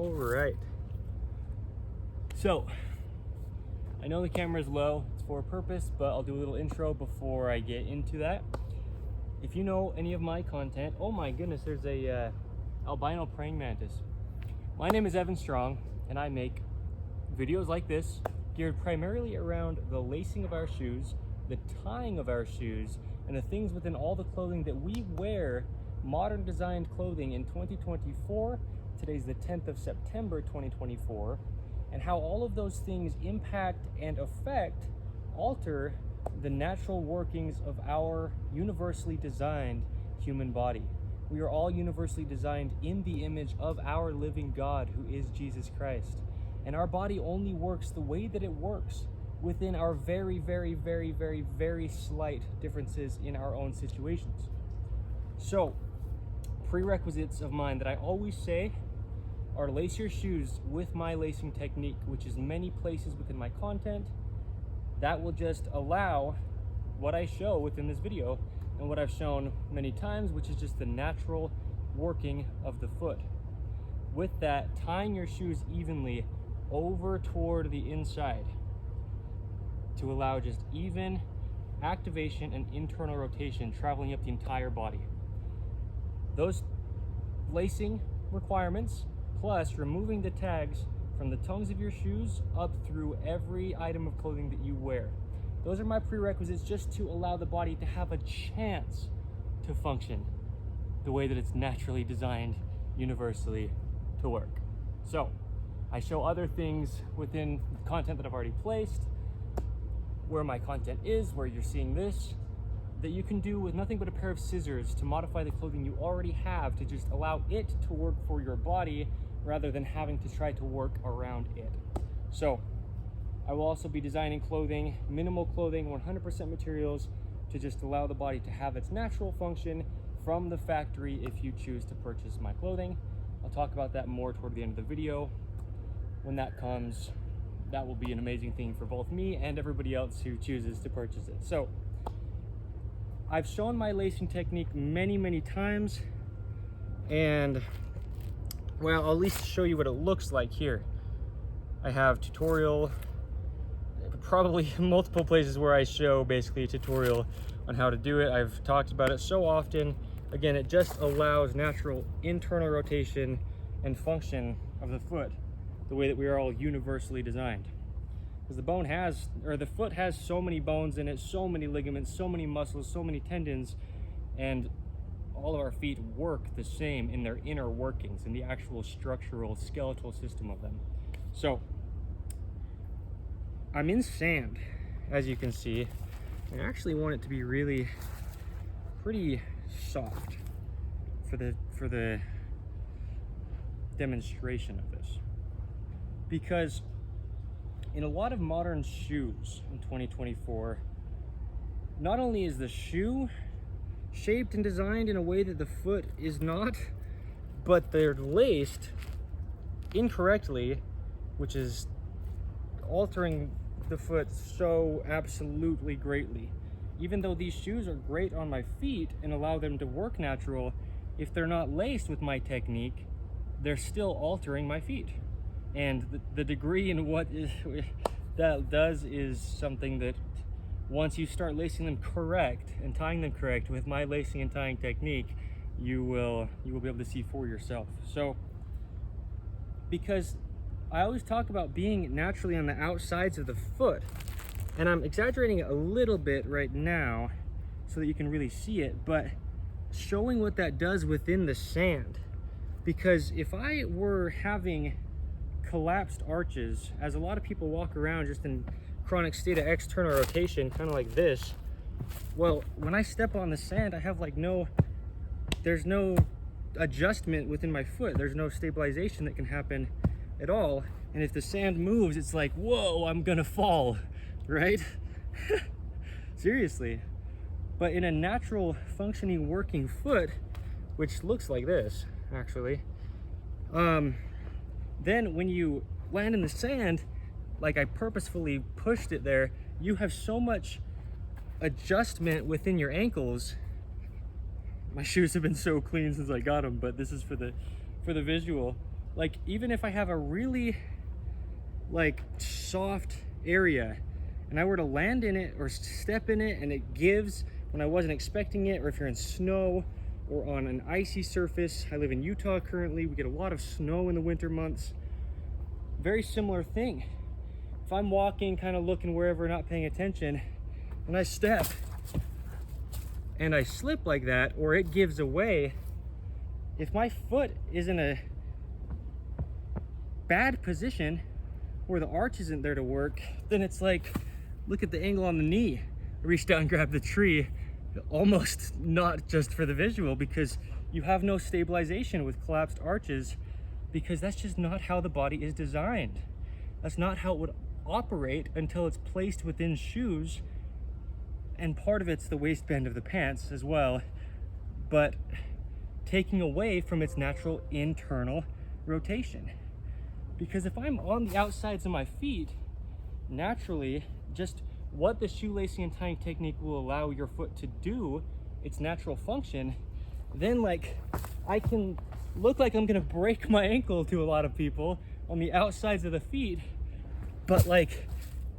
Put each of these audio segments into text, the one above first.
All right. So, I know the camera is low, it's for a purpose, but I'll do a little intro before I get into that. If you know any of my content, oh my goodness, there's a albino praying mantis. My name is Evan Strong, and I make videos like this geared primarily around the lacing of our shoes, the tying of our shoes, and the things within all the clothing that we wear, modern designed clothing in 2024. Today's the 10th of September 2024, and how all of those things impact and alter the natural workings of our universally designed human body. We are all universally designed in the image of our living God, who is Jesus Christ. And our body only works the way that it works within our very, very, very, very, very slight differences in our own situations. So, prerequisites of mine that I always say are lace your shoes with my lacing technique, which is many places within my content. That will just allow what I show within this video and what I've shown many times, which is just the natural working of the foot. With that, tying your shoes evenly over toward the inside to allow just even activation and internal rotation traveling up the entire body. Those lacing requirements, plus removing the tags from the tongues of your shoes up through every item of clothing that you wear. Those are my prerequisites just to allow the body to have a chance to function the way that it's naturally designed universally to work. So, I show other things within the content that I've already placed, where my content is, where you're seeing this, that you can do with nothing but a pair of scissors to modify the clothing you already have to just allow it to work for your body rather than having to try to work around it. So, I will also be designing clothing, minimal clothing, 100% materials, to just allow the body to have its natural function from the factory if you choose to purchase my clothing. I'll talk about that more toward the end of the video. When that comes, that will be an amazing thing for both me and everybody else who chooses to purchase it. So, I've shown my lacing technique many, many times, and well, I'll at least show you what it looks like here. I have tutorial, probably multiple places where I show basically a tutorial on how to do it. I've talked about it so often. Again, it just allows natural internal rotation and function of the foot the way that we are all universally designed. Because the foot has so many bones in it, so many ligaments, so many muscles, so many tendons, and all of our feet work the same in their inner workings, in the actual structural, skeletal system of them. So, I'm in sand, as you can see. I actually want it to be really pretty soft for the demonstration of this. Because in a lot of modern shoes in 2024, not only is the shoe shaped and designed in a way that the foot is not, but they're laced incorrectly, which is altering the foot so absolutely greatly. Even though these shoes are great on my feet and allow them to work natural, if they're not laced with my technique, they're still altering my feet. And the degree in what that does is something that once you start lacing them correct and tying them correct with my lacing and tying technique, you will be able to see for yourself. So, because I always talk about being naturally on the outsides of the foot, and I'm exaggerating it a little bit right now so that you can really see it, but showing what that does within the sand. Because if I were having collapsed arches, as a lot of people walk around just in chronic state of external rotation, kind of like this, well, when I step on the sand, I have there's no adjustment within my foot. There's no stabilization that can happen at all. And if the sand moves, it's like, whoa, I'm gonna fall, right? Seriously. But in a natural functioning working foot, which looks like this, actually, then when you land in the sand, like I purposefully pushed it there, you have so much adjustment within your ankles. My shoes have been so clean since I got them, but this is for the visual. Like, even if I have a really like soft area and I were to land in it or step in it and it gives when I wasn't expecting it, or if you're in snow or on an icy surface. I live in Utah currently. We get a lot of snow in the winter months. Very similar thing. If I'm walking, kind of looking wherever, not paying attention, and I step and I slip like that, or it gives away, if my foot is in a bad position where the arch isn't there to work, then it's like, look at the angle on the knee. I reach down and grab the tree, almost not just for the visual, because you have no stabilization with collapsed arches, because that's just not how the body is designed. That's not how it would operate until it's placed within shoes. And part of it's the waistband of the pants as well, but taking away from its natural internal rotation. Because if I'm on the outsides of my feet, naturally, just what the shoelacing and tying technique will allow your foot to do, its natural function, then like I can look like I'm gonna break my ankle to a lot of people on the outsides of the feet, but like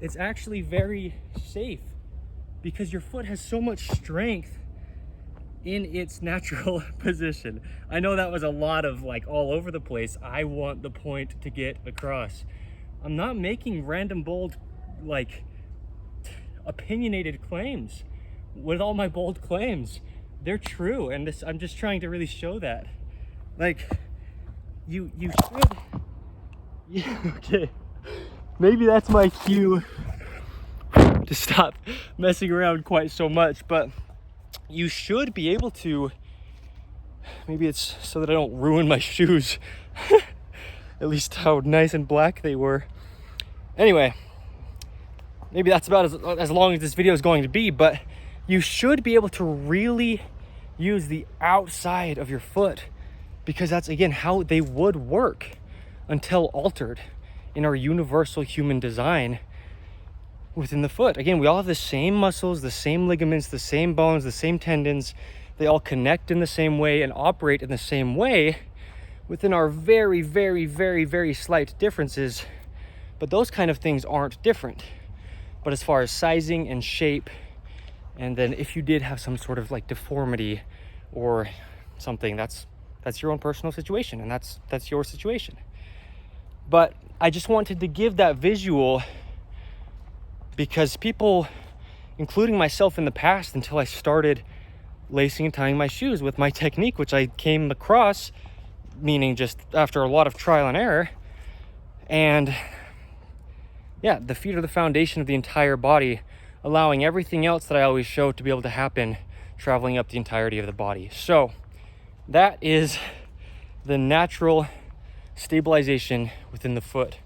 it's actually very safe because your foot has so much strength in its natural position. I know that was a lot of like all over the place. I want the point to get across. I'm not making random bold, like opinionated claims. With all my bold claims, they're true, and this, I'm just trying to really show that. Like, you should, yeah, okay, maybe that's my cue to stop messing around quite so much, but you should be able to, maybe it's so that I don't ruin my shoes, at least how nice and black they were. Anyway, maybe that's about as long as this video is going to be, but you should be able to really use the outside of your foot, because that's, again, how they would work until altered in our universal human design within the foot. Again, we all have the same muscles, the same ligaments, the same bones, the same tendons. They all connect in the same way and operate in the same way within our very, very, very, very slight differences. But those kind of things aren't different. But as far as sizing and shape, and then if you did have some sort of like deformity or something, that's your own personal situation, and that's your situation. But I just wanted to give that visual because people, including myself in the past, until I started lacing and tying my shoes with my technique, which I came across, meaning just after a lot of trial and error, and yeah, the feet are the foundation of the entire body, allowing everything else that I always show to be able to happen, traveling up the entirety of the body. So that is the natural stabilization within the foot.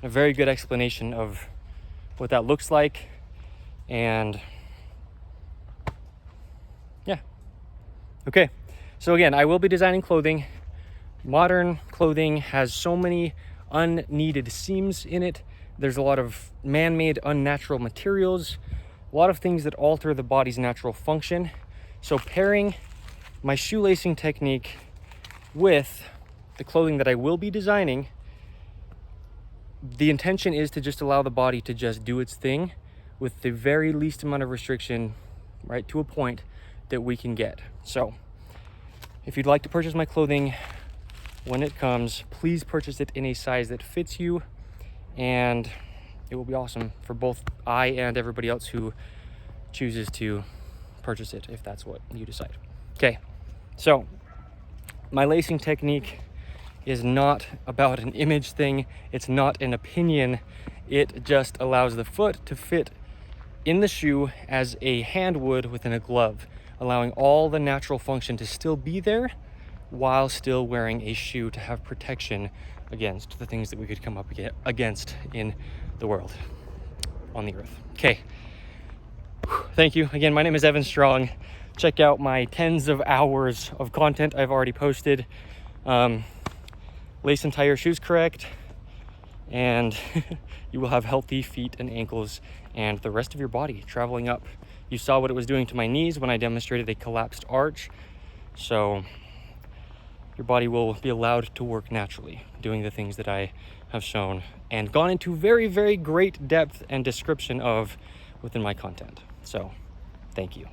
A very good explanation of what that looks like. And yeah. Okay. So again, I will be designing clothing. Modern clothing has so many unneeded seams in it. There's a lot of man-made unnatural materials, a lot of things that alter the body's natural function. So pairing my shoelacing technique with the clothing that I will be designing, the intention is to just allow the body to just do its thing with the very least amount of restriction, right to a point that we can get. So if you'd like to purchase my clothing when it comes, please purchase it in a size that fits you, and it will be awesome for both I and everybody else who chooses to purchase it, if that's what you decide. Okay, so my lacing technique is not about an image thing. It's not an opinion. It just allows the foot to fit in the shoe as a hand would within a glove, allowing all the natural function to still be there while still wearing a shoe to have protection against the things that we could come up against in the world, on the earth. Okay, thank you. Again, my name is Evan Strong. Check out my tens of hours of content I've already posted. Lace and tie your shoes correct, and you will have healthy feet and ankles and the rest of your body traveling up. You saw what it was doing to my knees when I demonstrated a collapsed arch. So your body will be allowed to work naturally, doing the things that I have shown and gone into very, very great depth and description of within my content. So, thank you.